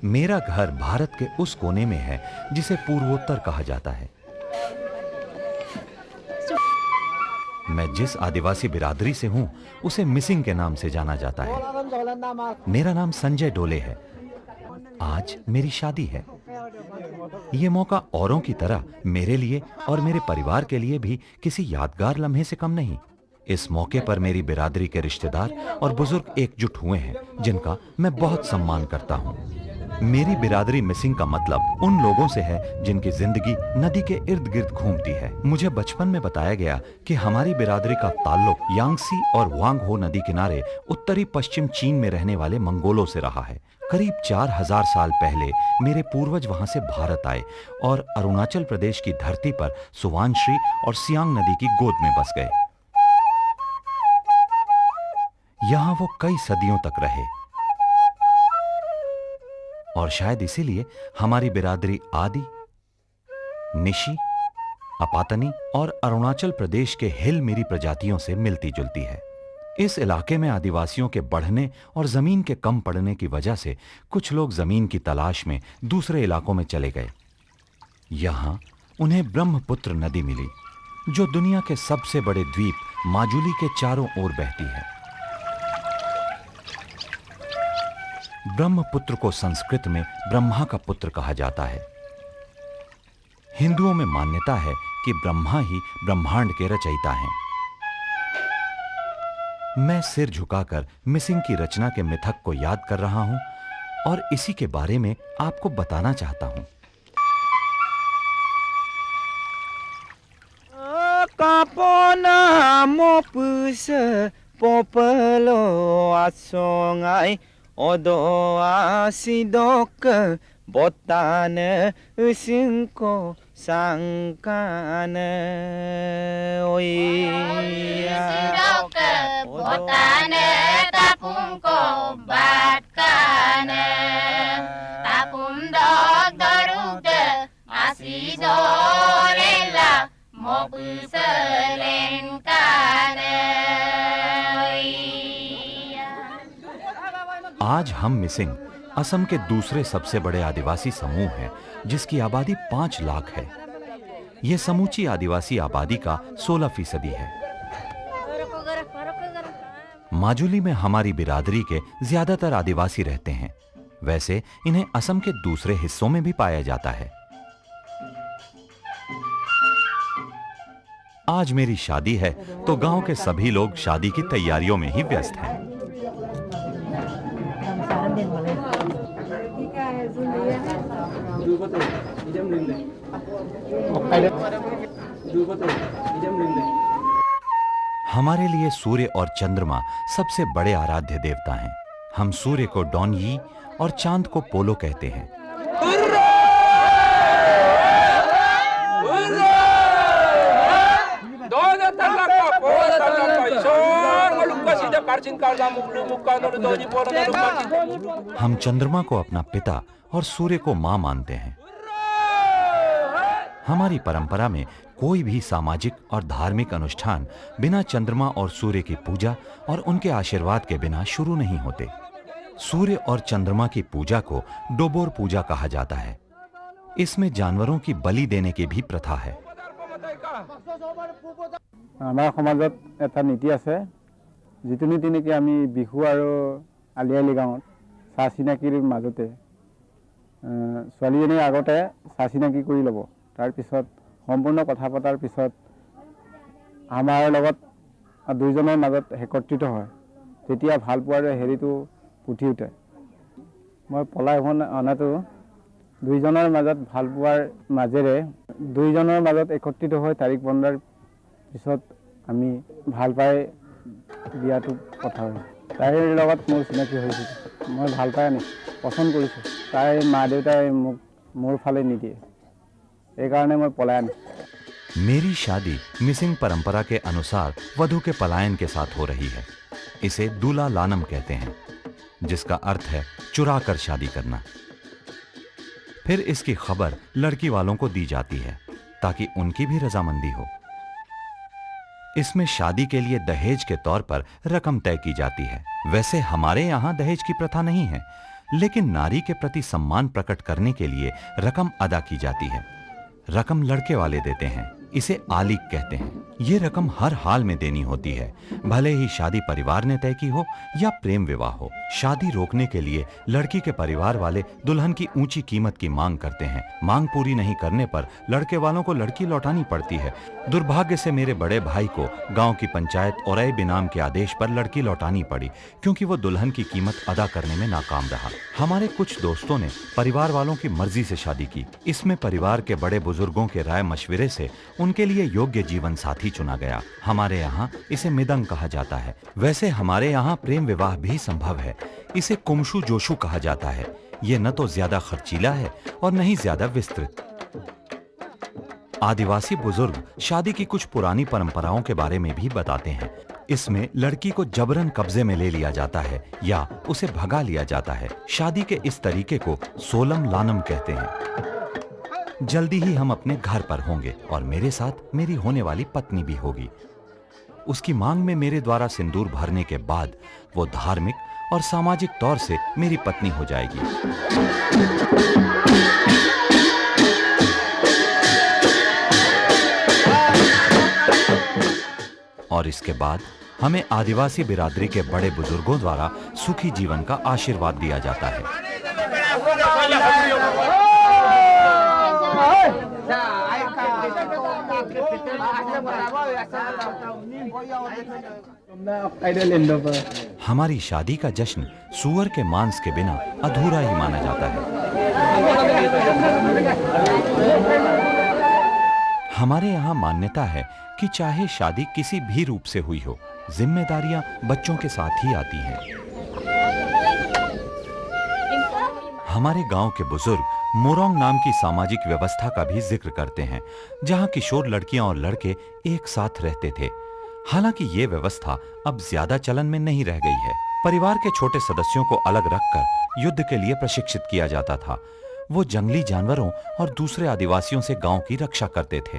मेरा घर भारत के उस कोने में है जिसे पूर्वोत्तर कहा जाता है। मैं जिस आदिवासी बिरादरी से हूं उसे मिसिंग के नाम से जाना जाता है। मेरा नाम संजय डोले है। आज मेरी शादी है। यह मौका औरों की तरह मेरे लिए और मेरे परिवार के लिए भी किसी यादगार लम्हे से कम नहीं। इस मौके पर मेरी बिरादरी के रिश्तेदार और बुजुर्ग एकजुट हुए हैं जिनका मैं बहुत सम्मान करता हूं। मेरी बिरादरी मिसिंग का मतलब उन लोगों से है जिनकी जिंदगी नदी के इर्द गिर्द घूमती है। मुझे बचपन में बताया गया कि हमारी बिरादरी का ताल्लुक यांगसी और वांगहो नदी किनारे उत्तरी पश्चिम चीन में रहने वाले मंगोलों से रहा है। करीब 4000 साल पहले मेरे पूर्वज वहां से भारत आए और अरुणाचल प्रदेश की धरती पर सुवानश्री और सियांग नदी की गोद में बस गए। यहां वो कई सदियों तक रहे और शायद इसीलिए हमारी बिरादरी आदि, निशी, अपातनी और अरुणाचल प्रदेश के हिल मेरी प्रजातियों से मिलती जुलती है। इस इलाके में आदिवासियों के बढ़ने और जमीन के कम पड़ने की वजह से कुछ लोग जमीन की तलाश में दूसरे इलाकों में चले गए। यहां उन्हें ब्रह्मपुत्र नदी मिली जो दुनिया के सबसे बड़े द्वीप माजुली के चारों ओर बहती है। ब्रह्मपुत्र को संस्कृत में ब्रह्मा का पुत्र कहा जाता है। हिंदुओं में मान्यता है कि ब्रह्मा ही ब्रह्मांड के रचयिता हैं। मैं सिर झुकाकर मिसिंग की रचना के मिथक को याद कर रहा हूं और इसी के बारे में आपको बताना चाहता हूं। कापोना मोपुस पोपलो आसोंगाई ओदो आसिदोक बोतान उसिंको सांकान ओया बोतान तापुंको बाटकान तापुम दog दरुग आसिदोरेला मोपुसलेन कान। आज हम मिसिंग असम के दूसरे सबसे बड़े आदिवासी समूह हैं जिसकी आबादी 5 लाख है। यह समूची आदिवासी आबादी का 16% है। माजुली में हमारी बिरादरी के ज्यादातर आदिवासी रहते हैं। वैसे इन्हें असम के दूसरे हिस्सों में भी पाया जाता है। आज मेरी शादी है तो गांव के सभी लोग शादी की तैयारियों में ही व्यस्त हैं। हमारे लिए सूर्य और चंद्रमा सबसे बड़े आराध्य देवता हैं। हम सूर्य को डॉनयी और चांद को पोलो कहते हैं। हम चंद्रमा को अपना पिता और सूर्य को मां मानते हैं। हमारी परंपरा में कोई भी सामाजिक और धार्मिक अनुष्ठान बिना चंद्रमा और सूर्य की पूजा और उनके आशीर्वाद के बिना शुरू नहीं होते। सूर्य और चंद्रमा की पूजा को डोबोर पूजा कहा जाता है। इसमें जानवरों की बलि देने की भी प्रथा है। हमारे समाजत एटा नीति आछे जितु नीति नेকি आमी बिहु आरो आली आली गाँवत सा चिनाकिर माजते ছোৱালীজনীৰ আগতে सा चिनाकी কৰি ল'ব। तार पिছত सम्पूर्ण कथा पतार पिছত आमार लगत दुइजনৰ মাজত একত্ৰিত হয়। তেতিয়া ভাল পোৱাৰ হেৰিটো ফুটি উঠে। মই পলাই অনাটো দুইজনৰ মাজত ভাল পোৱাৰ মাজেৰে দুইজনৰ মাজত একত্ৰিত হৈ তাৰিখ বন্ধাৰ পিছত আমি ভাল পাই বিয়াটো কথা হয়। তাইৰ লগত মোৰ চিনাকি হৈছিল। মই ভাল পাই আনিছোঁ, পচন্দ কৰিছোঁ। তাইৰ মা দেউতাই মোক মোৰ ফালে নিদিয়ে। এই কাৰণে মই পলাই আনিছোঁ। मेरी शादी मिसिंग परंपरा के अनुसार वधू के पलायन के साथ हो रही है। इसे दूला लानम कहते हैं जिसका अर्थ है चुरा कर शादी करना। फिर इसकी खबर लड़की वालों को दी जाती है ताकि उनकी भी रजामंदी हो। इसमें शादी के लिए दहेज के तौर पर रकम तय की जाती है। वैसे हमारे यहाँ दहेज की प्रथा नहीं है, लेकिन नारी के प्रति सम्मान प्रकट करने के लिए रकम अदा की जाती है। रकम लड़के वाले देते हैं, इसे आलिक कहते हैं। ये रकम हर हाल में देनी होती है, भले ही शादी परिवार ने तय की हो या प्रेम विवाह हो। शादी रोकने के लिए लड़की के परिवार वाले दुल्हन की ऊंची कीमत की मांग करते हैं। मांग पूरी नहीं करने पर लड़के वालों को लड़की लौटानी पड़ती है। दुर्भाग्य से मेरे बड़े भाई को गांव की पंचायत और बिनाम के आदेश पर लड़की लौटानी पड़ी, क्योंकि वो दुल्हन की कीमत अदा करने में नाकाम रहा। हमारे कुछ दोस्तों ने परिवार वालों की मर्जी से शादी की। इसमें परिवार के बड़े बुजुर्गों के राय मशविरे से उनके लिए योग्य जीवन साथी चुना गया। हमारे यहाँ इसे मिदंग कहा जाता है। वैसे हमारे यहाँ प्रेम विवाह भी संभव है। इसे कुमशु जोशु कहा जाता है। ये न तो ज्यादा खर्चीला है और न ही ज्यादा विस्तृत। आदिवासी बुजुर्ग शादी की कुछ पुरानी परंपराओं के बारे में भी बताते हैं। इसमें लड़की को जबरन कब्जे में ले लिया जाता है या उसे भगा लिया जाता है। शादी के इस तरीके को सोलम लानम कहते हैं। जल्दी ही हम अपने घर पर होंगे और मेरे साथ मेरी होने वाली पत्नी भी होगी। उसकी मांग में मेरे द्वारा सिंदूर भरने के बाद वो धार्मिक और सामाजिक तौर से मेरी पत्नी हो जाएगी। और इसके बाद हमें आदिवासी बिरादरी के बड़े बुजुर्गों द्वारा सुखी जीवन का आशीर्वाद दिया जाता है। हमारी शादी का जश्न सूअर के मांस के बिना अधूरा ही माना जाता है। हमारे यहाँ मान्यता है कि चाहे शादी किसी भी रूप से हुई हो, जिम्मेदारियां बच्चों के साथ ही आती हैं। हमारे गांव के बुजुर्ग मोरोंग नाम की सामाजिक व्यवस्था का भी जिक्र करते हैं, जहां किशोर लड़कियां और लड़के एक साथ रहते थे। हालांकि ये व्यवस्था अब ज्यादा चलन में नहीं रह गई है। परिवार के छोटे सदस्यों को अलग रखकर युद्ध के लिए प्रशिक्षित किया जाता था। वो जंगली जानवरों और दूसरे आदिवासियों से गांव की रक्षा करते थे।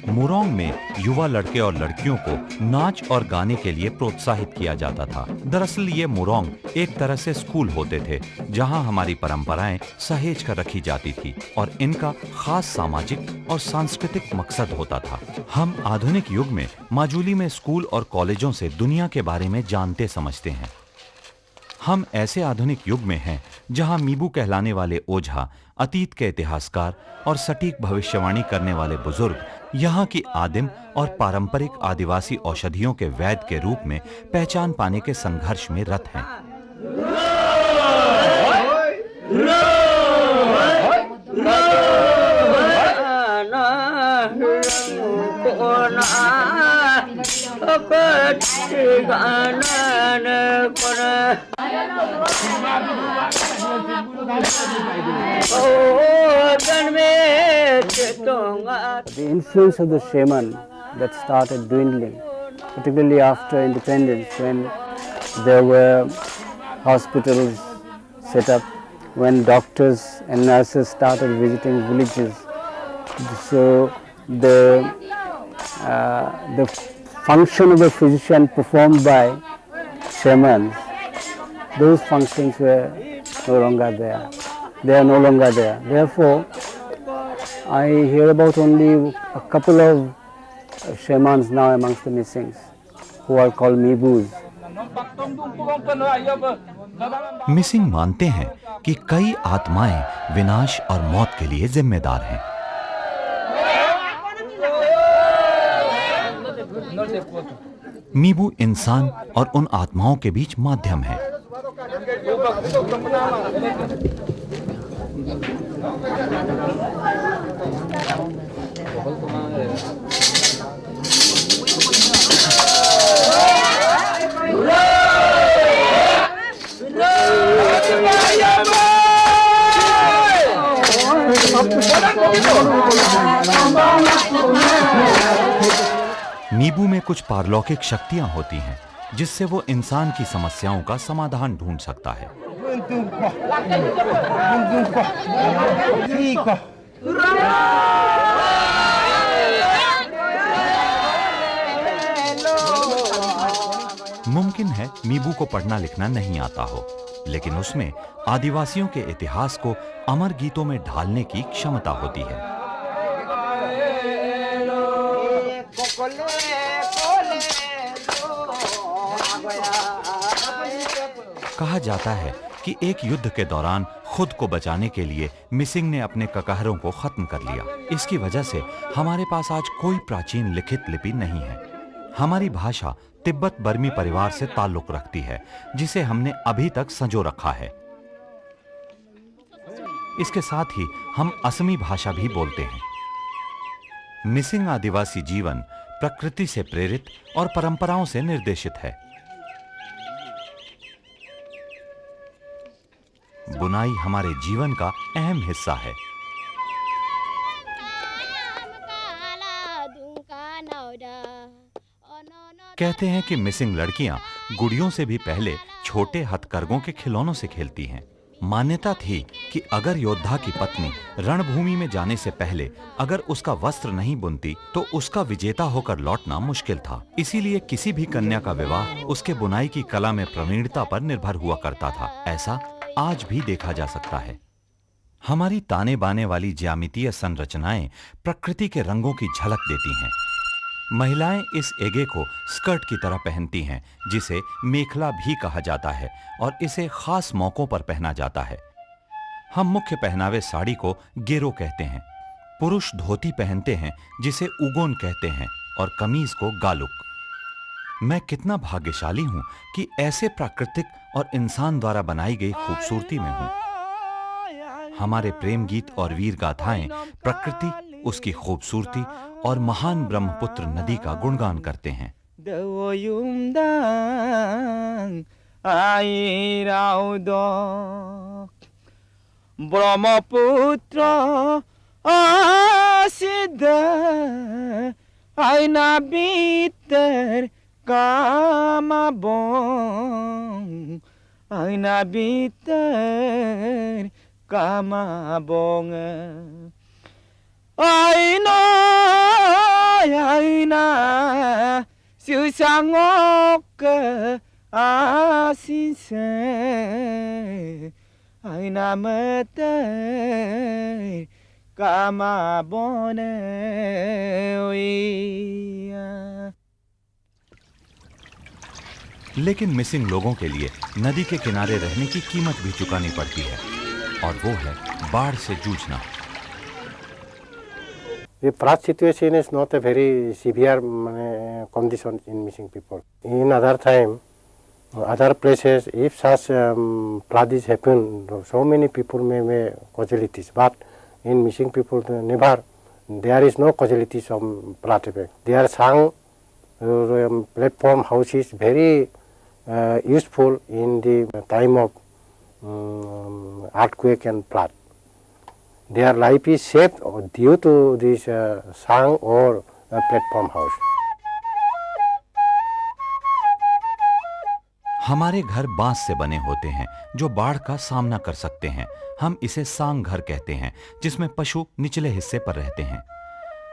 मोरोंग में युवा लड़के और लड़कियों को नाच और गाने के लिए प्रोत्साहित किया जाता था। दरअसल ये मोरोंग एक तरह से स्कूल होते थे, जहां हमारी परंपराएं सहेज कर रखी जाती थी और इनका खास सामाजिक और सांस्कृतिक मकसद होता था। हम आधुनिक युग में माजुली में स्कूल और कॉलेजों से दुनिया के बारे में जानते समझते हैं। हम ऐसे आधुनिक युग में हैं जहां मीबू कहलाने वाले ओझा, अतीत के इतिहासकार और सटीक भविष्यवाणी करने वाले बुजुर्ग यहाँ की आदिम और पारंपरिक आदिवासी औषधियों के वैद्य के रूप में पहचान पाने के संघर्ष में रत हैं। The influence of the shaman that started dwindling, particularly after independence, when there were hospitals set up, when doctors and nurses started visiting villages. So the function of a physician performed by shamans, those functions were no longer there. They are no longer there. Therefore, I hear about only a couple of shamans now amongst the Missings, who are called Mibus. Missing मानते हैं कि कई आत्माएं विनाश और मौत के लिए जिम्मेदार हैं। मीबू इंसान और उन आत्माओं के बीच माध्यम है। मीबू में कुछ पारलौकिक शक्तियां होती हैं, जिससे वो इंसान की समस्याओं का समाधान ढूंढ सकता है। मुमकिन है मीबू को पढ़ना लिखना नहीं आता हो, लेकिन उसमें आदिवासियों के इतिहास को अमर गीतों में ढालने की क्षमता होती है। कहा जाता है कि एक युद्ध के दौरान खुद को बचाने के लिए मिसिंग ने अपने ककहरों को खत्म कर लिया। इसकी वजह से हमारे पास आज कोई प्राचीन लिखित लिपि नहीं है। हमारी भाषा तिब्बत बर्मी परिवार से ताल्लुक रखती है, जिसे हमने अभी तक संजो रखा है। इसके साथ ही हम असमी भाषा भी बोलते हैं। मिसिंग आदिवासी जीवन प्रकृति से प्रेरित और परंपराओं से निर्देशित है। बुनाई हमारे जीवन का अहम हिस्सा है। कहते हैं कि मिसिंग लड़कियां गुड़ियों से भी पहले छोटे हथकरघों के खिलौनों से खेलती हैं। मान्यता थी कि अगर योद्धा की पत्नी रणभूमि में जाने से पहले अगर उसका वस्त्र नहीं बुनती तो उसका विजेता होकर लौटना मुश्किल था। इसीलिए किसी भी कन्या का विवाह उसके बुनाई की कला में प्रवीणता पर निर्भर हुआ करता था। ऐसा आज भी देखा जा सकता है। हमारी ताने बाने वाली ज्यामितीय संरचनाएं प्रकृति के रंगों की झलक देती हैं। महिलाएं इस एगे को स्कर्ट की तरह पहनती हैं, जिसे मेखला भी कहा जाता है और इसे खास मौकों पर पहना जाता है। हम मुख्य पहनावे साड़ी को गेरो कहते हैं। पुरुष धोती पहनते हैं, जिसे उगोन कहते हैं, और कमीज को गालुक। मैं कितना भाग्यशाली हूं कि ऐसे प्राकृतिक और इंसान द्वारा बनाई गई खूबसूरती में हूं। हमारे प्रेम गीत और वीर गाथाएं प्रकृति, उसकी खूबसूरती और महान ब्रह्मपुत्र नदी का गुणगान करते हैं। ब्रह्मपुत्र आसिद आईना भीतर कामाबोंग आईना भीतर कामाबोंग आईना आईना 수상옥 아시세 아이나 멋들 까마보네 오이야। लेकिन मिसिंग लोगों के लिए नदी के किनारे रहने की कीमत भी चुकानी पड़ती है, और वो है बाढ़ से जूझना। The flood situation is not a very severe condition in missing people. In other time, other places, if such flood is happen, so many people may casualties. But in missing people, never. There is no casualties of flood effect. Their sang platform houses very useful in the time of earthquake and flood. Their life is saved due to this sang or platform house. हमारे घर बांस से बने होते हैं जो बाढ़ का सामना कर सकते हैं। हम इसे सांग घर कहते हैं, जिसमें पशु निचले हिस्से पर रहते हैं।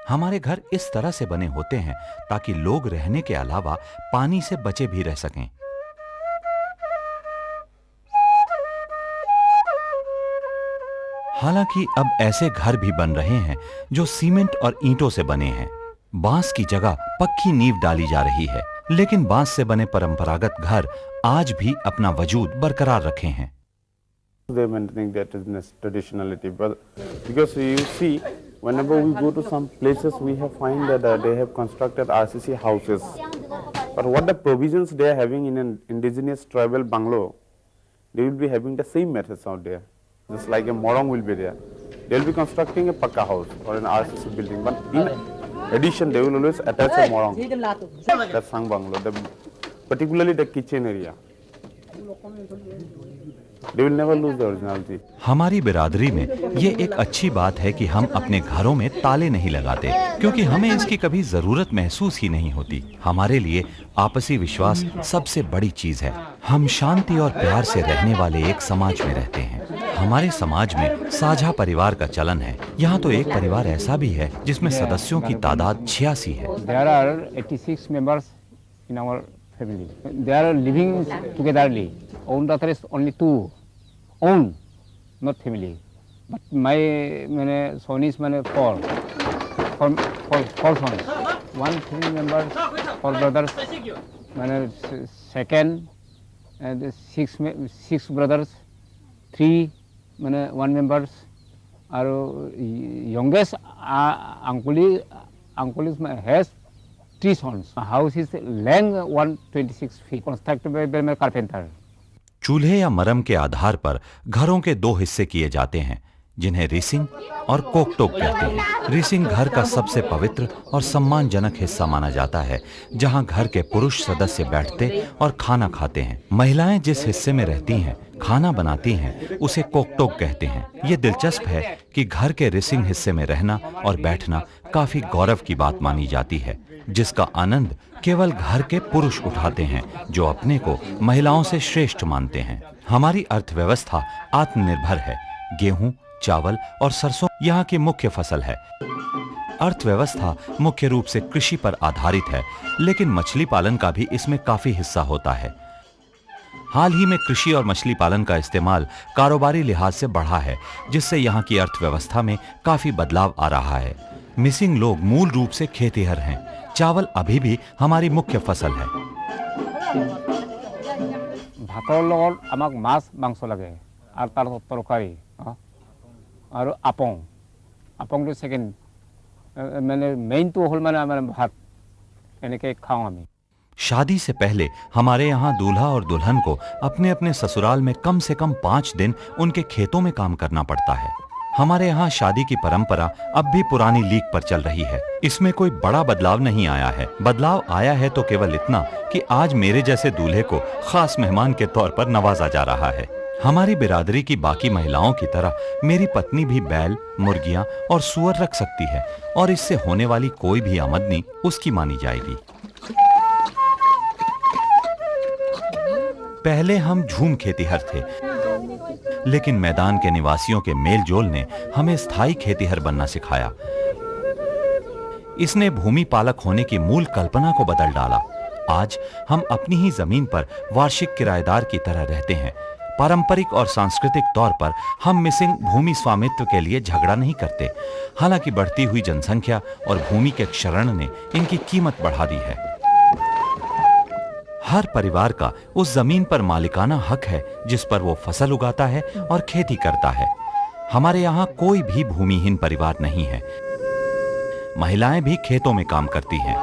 हमारे घर इस तरह से बने होते हैं ताकि लोग रहने के अलावा पानी से बचे भी रह सकें। हालांकि अब ऐसे घर भी बन रहे हैं जो सीमेंट और ईंटों से बने हैं। बांस की जगह पक्की नींव डाली जा रही है, लेकिन बांस से बने परंपरागत घर आज भी अपना वजूद बरकरार रखे हैं। They're maintaining their traditionality, but because you see, whenever we go to some places, we have find that they have constructed RCC houses. But what the provisions they are having in an indigenous tribal bungalow, they will be having the same methods out there. Just like a morong will be there, they will be constructing a pakka house or an RCC building. But in addition, they will always attach a morong. That's sang bungalow, particularly the kitchen area. They will never lose the originality. हमारी बिरादरी में ये एक अच्छी बात है कि हम अपने घरों में ताले नहीं लगाते, क्योंकि हमें इसकी कभी जरूरत महसूस ही नहीं होती। हमारे लिए आपसी विश्वास सबसे बड़ी चीज है। हम शांति और प्यार से रहने वाले एक समाज में रहते हैं। हमारे समाज में साझा परिवार का चलन है। यहाँ तो एक परिवार ऐसा भी है जिसमें सदस्यों की तादाद 86 है। There are 86 members in our family. They are living togetherly. Own daughter is only 2. Own, not family. But my son is 4. Four sons. 1 family member, 4 brothers. Second, and 6 brothers. 3 1 members. Our youngest uncle has 3 sons. House is length 126 feet. Constructed by my carpenter. चूल्हे या मरम के आधार पर घरों के 2 हिस्से किए जाते हैं, जिन्हें रिसिंग और कोकटोक कहते हैं। रिसिंग घर का सबसे पवित्र और सम्मानजनक हिस्सा माना जाता है, जहां घर के पुरुष सदस्य बैठते और खाना खाते हैं। महिलाएं जिस हिस्से में रहती हैं, खाना बनाती हैं, उसे कोकटोक कहते हैं। ये दिलचस्प है कि घर के रिसिंग हिस्से में रहना और बैठना काफी गौरव की बात मानी जाती है, जिसका आनंद केवल घर के पुरुष उठाते हैं, जो अपने को महिलाओं से श्रेष्ठ मानते हैं। हमारी अर्थव्यवस्था आत्मनिर्भर है। गेहूं, चावल और सरसों यहाँ की मुख्य फसल है। अर्थव्यवस्था मुख्य रूप से कृषि पर आधारित है, लेकिन मछली पालन का भी इसमें काफी हिस्सा होता है। हाल ही में कृषि और मछली पालन का इस्तेमाल कारोबारी लिहाज से बढ़ा है, जिससे यहाँ की अर्थव्यवस्था में काफी बदलाव आ रहा है। मिसिंग लोग मूल रूप से खेतिहर हैं। चावल अभी भी हमारी मुख्य फसल है। भातर लगत आमाक माछ मांस लगे और तार तरकारी और आपং। आपंग तो सेकेंड मेन तो हल भात एनेके खाओ आमी। शादी से पहले हमारे यहाँ दूल्हा और दुल्हन को अपने अपने ससुराल में कम से कम 5 दिन उनके खेतों में काम करना पड़ता है। हमारे यहाँ शादी की परंपरा अब भी पुरानी लीक पर चल रही है। इसमें कोई बड़ा बदलाव नहीं आया है। बदलाव आया है तो केवल इतना कि आज मेरे जैसे दूल्हे को खास मेहमान के तौर पर नवाजा जा रहा है। हमारी बिरादरी की बाकी महिलाओं की तरह मेरी पत्नी भी बैल, मुर्गियां और सुअर रख सकती है, और इससे होने वाली कोई भी आमदनी उसकी मानी जाएगी। पहले हम झूम खेतिहर थे, लेकिन मैदान के निवासियों के मेलजोल ने हमें स्थायी खेतिहर बनना सिखाया। इसने भूमि पालक होने की मूल कल्पना को बदल डाला। आज हम अपनी ही जमीन पर वार्षिक किराएदार की तरह रहते हैं। पारंपरिक और सांस्कृतिक तौर पर हम मिसिंग भूमि स्वामित्व के लिए झगड़ा नहीं करते। हालांकि बढ़ती हुई जनसंख्या और भूमि के क्षरण ने इनकी कीमत बढ़ा दी है। हर परिवार का उस जमीन पर मालिकाना हक है जिस पर वो फसल उगाता है और खेती करता है। हमारे यहाँ कोई भी भूमिहीन परिवार नहीं है। महिलाएं भी खेतों में काम करती हैं।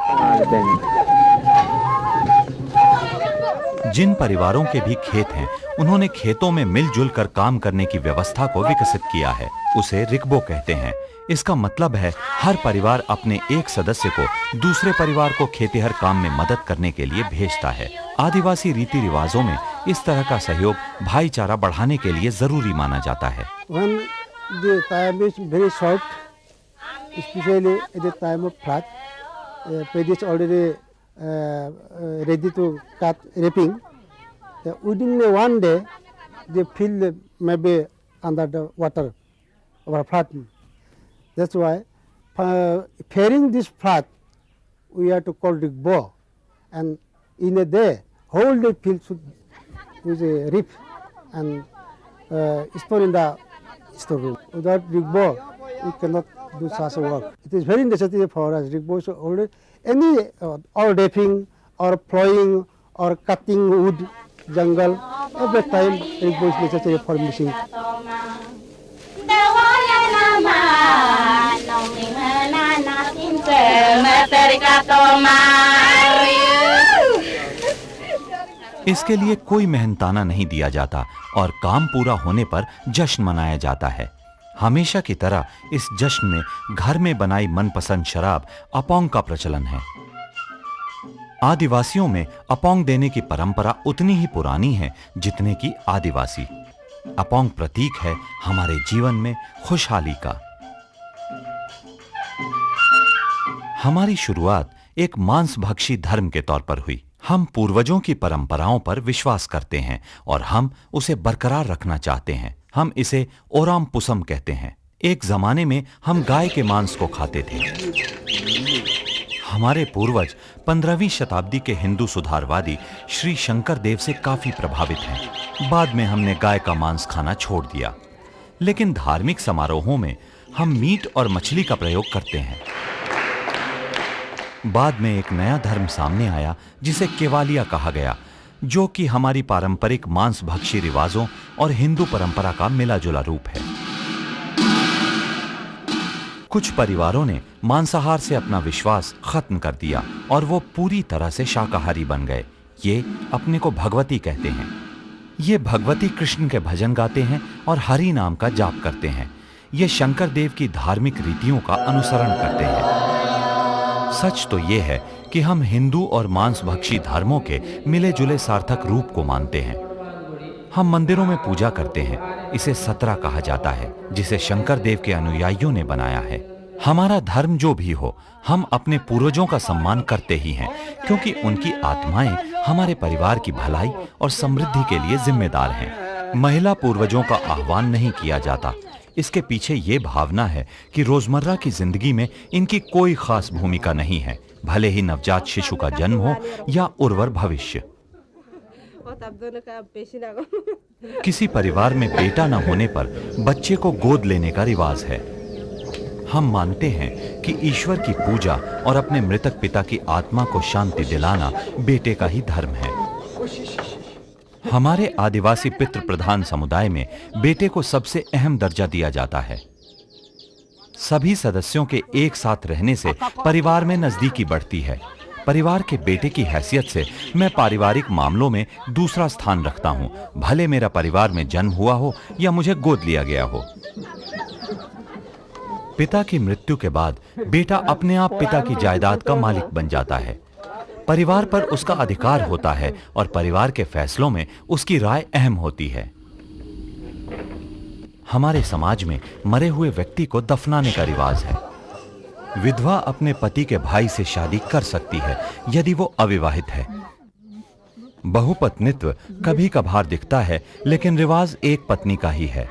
जिन परिवारों के भी खेत हैं, उन्होंने खेतों में मिलजुल कर काम करने की व्यवस्था को विकसित किया है। उसे रिकबो कहते हैं। इसका मतलब है हर परिवार अपने एक सदस्य को दूसरे परिवार को खेतिहर काम में मदद करने के लिए भेजता है। आदिवासी रीति रिवाजों में इस तरह का सहयोग भाईचारा बढ़ाने के लिए जरूरी माना जाता है। When the time is very short, especially at the time of flood, paddy is already ready to cut reaping. Within one day, the field may be under the water or flood. That's why, fearing this flood, we have to call Rigbo, and in a day, whole the field should with a reap and store in the storeroom. Without Rigbo, we cannot do such a work. It is very necessary for us. Rigbo is already any or reaping or plowing or cutting wood, jungle. Every time Rigbo is necessary for missing. इसके लिए कोई मेहनताना नहीं दिया जाता और काम पूरा होने पर जश्न मनाया जाता है। हमेशा की तरह इस जश्न में घर में बनाई मनपसंद शराब अपोंग का प्रचलन है। आदिवासियों में अपोंग देने की परंपरा उतनी ही पुरानी है जितने की आदिवासी। अपोंग प्रतीक है हमारे जीवन में खुशहाली का। हमारी शुरुआत एक मांसभक्षी धर्म के तौर पर हुई। हम पूर्वजों की परंपराओं पर विश्वास करते हैं और हम उसे बरकरार रखना चाहते हैं। हम इसे ओराम पुसम कहते हैं। एक जमाने में हम गाय के मांस को खाते थे। हमारे पूर्वज 15वीं शताब्दी के हिंदू सुधारवादी श्री शंकर देव से काफी प्रभावित हैं। बाद में हमने गाय का मांस खाना छोड़ दिया, लेकिन धार्मिक समारोहों में हम मीट और मछली का प्रयोग करते हैं। बाद में एक नया धर्म सामने आया जिसे केवालिया कहा गया, जो कि हमारी पारंपरिक मांस भक्षी रिवाजों और हिंदू परंपरा का मिला जुला रूप है। कुछ परिवारों ने मांसाहार से अपना विश्वास खत्म कर दिया और वो पूरी तरह से शाकाहारी बन गए। ये अपने को भगवती कहते हैं। ये भगवती कृष्ण के भजन गाते हैं और हरि नाम का जाप करते हैं। ये शंकर देव की धार्मिक रीतियों का अनुसरण करते हैं। सच तो ये है कि हम हिंदू और मांसभक्षी धर्मों के मिले जुले सार्थक रूप को मानते हैं। हम मंदिरों में पूजा करते हैं। इसे सतरा कहा जाता है, जिसे शंकर देव के अनुयायियों ने बनाया है। हमारा धर्म जो भी हो, हम अपने पूर्वजों का सम्मान करते ही हैं, क्योंकि उनकी आत्माएं हमारे परिवार की भलाई और समृद्धि के लिए जिम्मेदार हैं। महिला पूर्वजों का आह्वान नहीं किया जाता। इसके पीछे ये भावना है कि रोजमर्रा की जिंदगी में इनकी कोई खास भूमिका नहीं है, भले ही नवजात शिशु का जन्म हो या उर्वर भविष्य। किसी परिवार में बेटा न होने पर बच्चे को गोद लेने का रिवाज है। हम मानते हैं कि ईश्वर की पूजा और अपने मृतक पिता की आत्मा को शांति दिलाना बेटे का ही धर्म है। हमारे आदिवासी पितृ प्रधान समुदाय में बेटे को सबसे अहम दर्जा दिया जाता है। सभी सदस्यों के एक साथ रहने से परिवार में नजदीकी बढ़ती है। परिवार के बेटे की हैसियत से मैं पारिवारिक मामलों में दूसरा स्थान रखता हूं, भले मेरा परिवार में जन्म हुआ हो या मुझे गोद लिया गया हो। पिता की मृत्यु के बाद बेटा अपने आप पिता की जायदाद का मालिक बन जाता है। परिवार पर उसका अधिकार होता है और परिवार के फैसलों में उसकी राय अहम होती है। हमारे समाज में मरे हुए व्यक्ति को दफनाने का रिवाज है। विधवा अपने पति के भाई से शादी कर सकती है यदि वो अविवाहित है। बहुपत्नित्व कभी कभार दिखता है, लेकिन रिवाज एक पत्नी का ही है।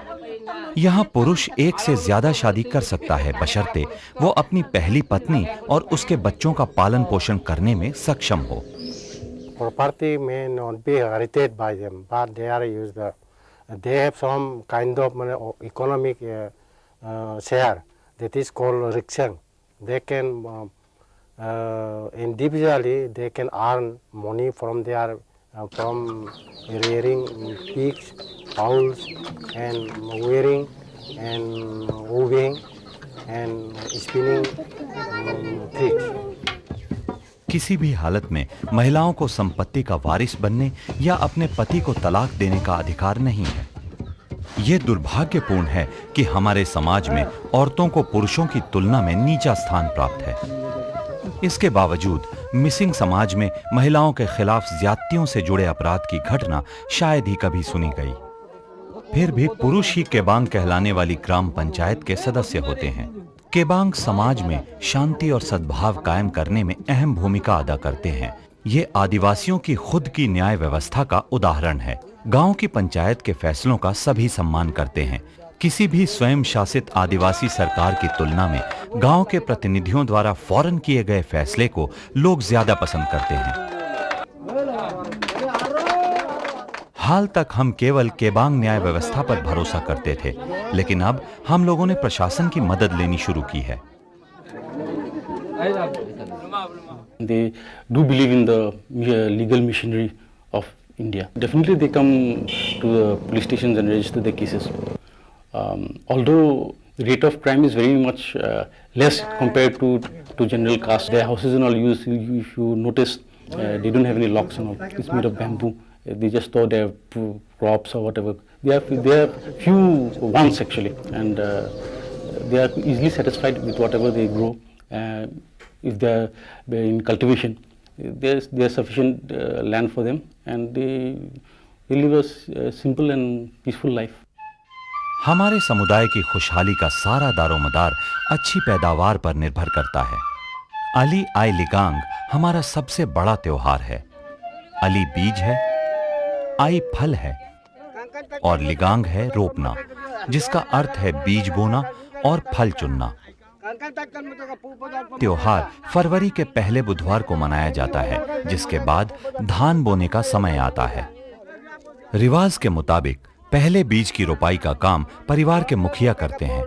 यहाँ पुरुष एक से ज्यादा शादी कर सकता है, बशर्ते वो अपनी पहली पत्नी और उसके बच्चों का पालन पोषण करने में सक्षम हो। Property may not be inherited by them, but they are used. They have some kind of economic share that is called rikshan. They can individually they can earn money from their from rearing pigs, fowls, and wearing and weaving and spinning threads. किसी भी हालत में महिलाओं को संपत्ति का वारिस बनने या अपने पति को तलाक देने का अधिकार नहीं है। यह दुर्भाग्यपूर्ण है कि हमारे समाज में औरतों को पुरुषों की तुलना में नीचा स्थान प्राप्त है। इसके बावजूद मिसिंग समाज में महिलाओं के खिलाफ ज्यादतियों से जुड़े अपराध की घटना शायद ही कभी सुनी गई। फिर भी पुरुष ही केबांग कहलाने वाली ग्राम पंचायत के सदस्य होते हैं। केबांग समाज में शांति और सद्भाव कायम करने में अहम भूमिका अदा करते हैं। ये आदिवासियों की खुद की न्याय व्यवस्था का उदाहरण है। गांव की पंचायत के फैसलों का सभी सम्मान करते हैं। किसी भी स्वयं शासित आदिवासी सरकार की तुलना में गांव के प्रतिनिधियों द्वारा फौरन किए गए फैसले को लोग ज्यादा पसंद करते हैं। हाल तक हम केवल केबांग न्याय व्यवस्था पर भरोसा करते थे, लेकिन अब हम लोगों ने प्रशासन की मदद लेनी शुरू की है। They do believe in the legal machinery of India. Definitely they come to the police stations and register their cases. Although the rate of crime is very much less compared to general caste, their houses and all used, if you notice, they don't have any locks and all. It's made of bamboo. They just store their crops or whatever. They have few wants actually, and they are easily satisfied with whatever they grow. If they are in cultivation, there is sufficient land for them, and they live a simple and peaceful life. हमारे समुदाय की खुशहाली का सारा दारोमदार अच्छी पैदावार पर निर्भर करता है। अली आई लिगांग हमारा सबसे बड़ा त्योहार है। अली बीज है, आई फल है और लिगांग है रोपना, जिसका अर्थ है बीज बोना और फल चुनना। त्योहार फरवरी के पहले बुधवार को मनाया जाता है, जिसके बाद धान बोने का समय आता है। रिवाज के मुताबिक पहले बीज की रोपाई का काम परिवार के मुखिया करते हैं।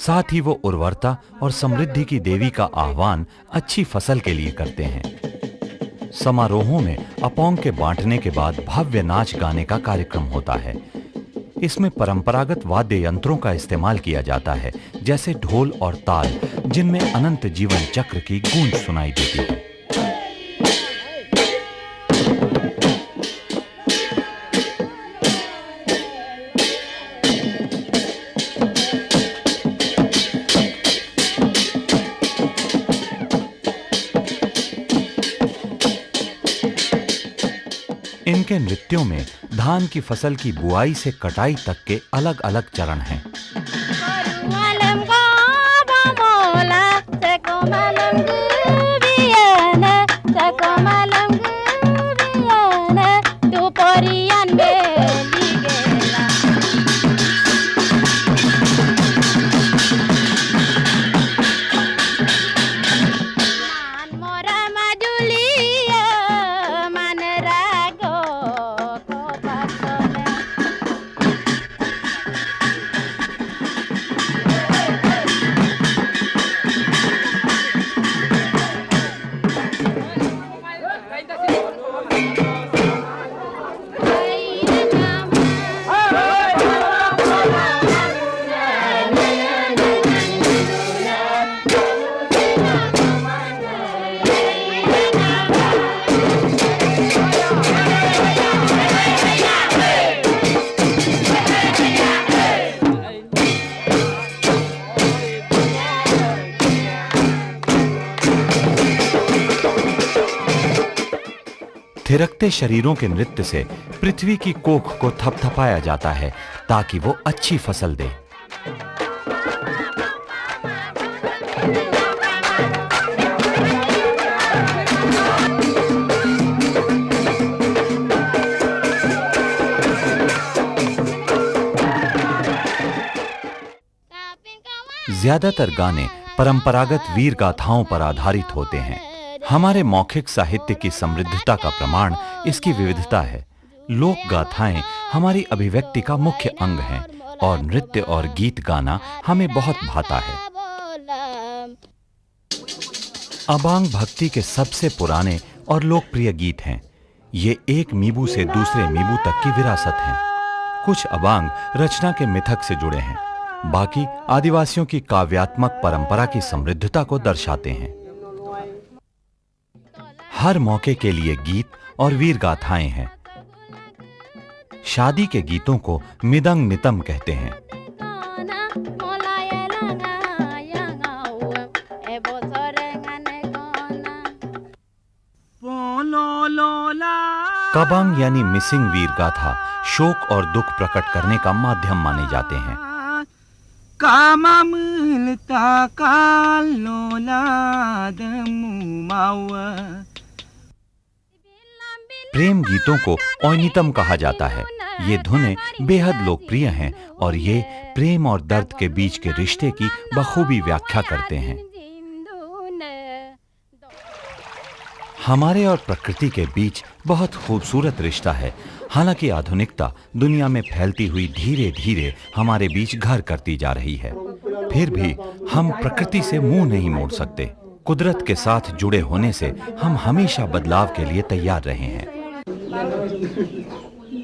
साथ ही वो उर्वरता और समृद्धि की देवी का आह्वान अच्छी फसल के लिए करते हैं। समारोहों में अपोंग के बांटने के बाद भव्य नाच गाने का कार्यक्रम होता है। इसमें परंपरागत वाद्य यंत्रों का इस्तेमाल किया जाता है, जैसे ढोल और ताल, जिनमें अनंत जीवन चक्र की गूंज सुनाई देती है। इनके नृत्यों में धान की फसल की बुआई से कटाई तक के अलग अलग चरण हैं। थिरकते शरीरों के नृत्य से पृथ्वी की कोख को थपथपाया जाता है, ताकि वो अच्छी फसल दे। ज्यादातर गाने परंपरागत वीर गाथाओं पर आधारित होते हैं। हमारे मौखिक साहित्य की समृद्धता का प्रमाण इसकी विविधता है। लोक गाथाएं हमारी अभिव्यक्ति का मुख्य अंग हैं और नृत्य और गीत गाना हमें बहुत भाता है। अबांग भक्ति के सबसे पुराने और लोकप्रिय गीत हैं। ये एक मीबू से दूसरे मीबू तक की विरासत हैं। कुछ अबांग रचना के मिथक से जुड़े हैं, बाकी आदिवासियों की काव्यात्मक परंपरा की समृद्धता को दर्शाते हैं। हर मौके के लिए गीत और वीर गाथाएं हैं। शादी के गीतों को मिदंग नितम कहते हैं। कबांग यानी मिसिंग वीर गाथा शोक और दुख प्रकट करने का माध्यम माने जाते हैं। प्रेम गीतों को ओनितम कहा जाता है। ये धुनें बेहद लोकप्रिय हैं और ये प्रेम और दर्द के बीच के रिश्ते की बखूबी व्याख्या करते हैं। हमारे और प्रकृति के बीच बहुत खूबसूरत रिश्ता है। हालांकि आधुनिकता दुनिया में फैलती हुई धीरे धीरे हमारे बीच घर करती जा रही है, फिर भी हम प्रकृति से मुंह नहीं मोड़ सकते। कुदरत के साथ जुड़े होने से हम हमेशा बदलाव के लिए तैयार रहे हैं।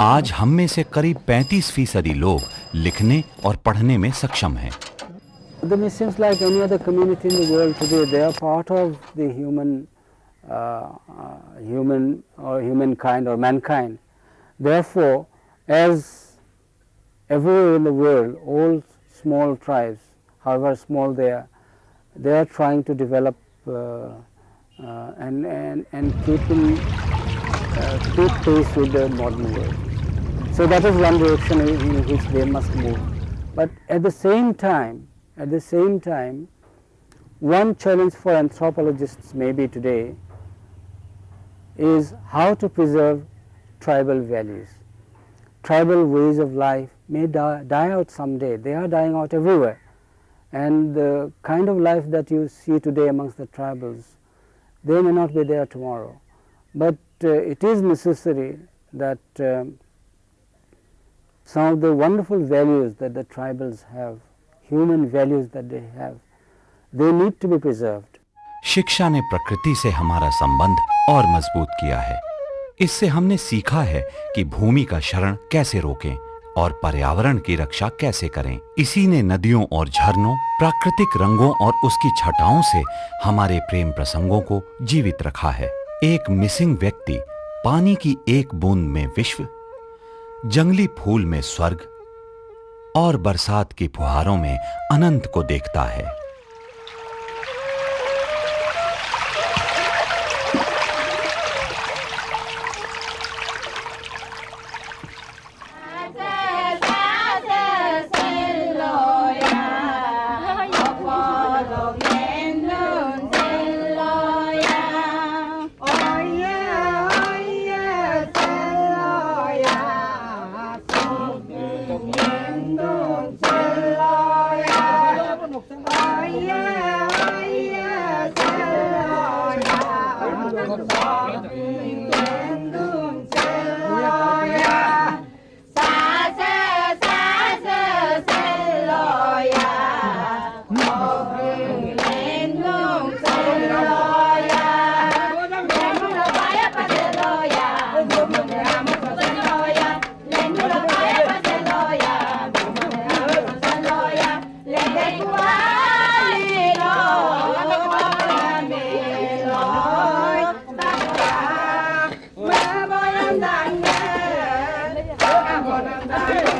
आज हम में से करीब 35% लोग लिखने और पढ़ने में सक्षम हैं। The Muslims, like any other community in the world today, they are part of the humankind or mankind. Therefore, as everywhere in the world, all small tribes, however small they are trying to develop and keep pace with the modern world. So that is one direction in which they must move. But at the same time, one challenge for anthropologists maybe today is how to preserve tribal values. Tribal ways of life may die out someday. They are dying out everywhere. And the kind of life that you see today amongst the tribals, they may not be there tomorrow. But it is necessary that some of the wonderful values that the tribals have, human values that they have, they need to be preserved. शिक्षा ने प्रकृति से हमारा संबंध और मजबूत किया है। इससे हमने सीखा है कि भूमि का क्षरण कैसे रोकें और पर्यावरण की रक्षा कैसे करें। इसी ने नदियों और झरनों, प्राकृतिक रंगों और उसकी छटाओं से हमारे प्रेम प्रसंगों को जीवित रखा है। एक मिसिंग व्यक्ति पानी की एक बूंद में विश्व, जंगली फूल में स्वर्ग और बरसात की फुहारों में अनंत को देखता है। Bye.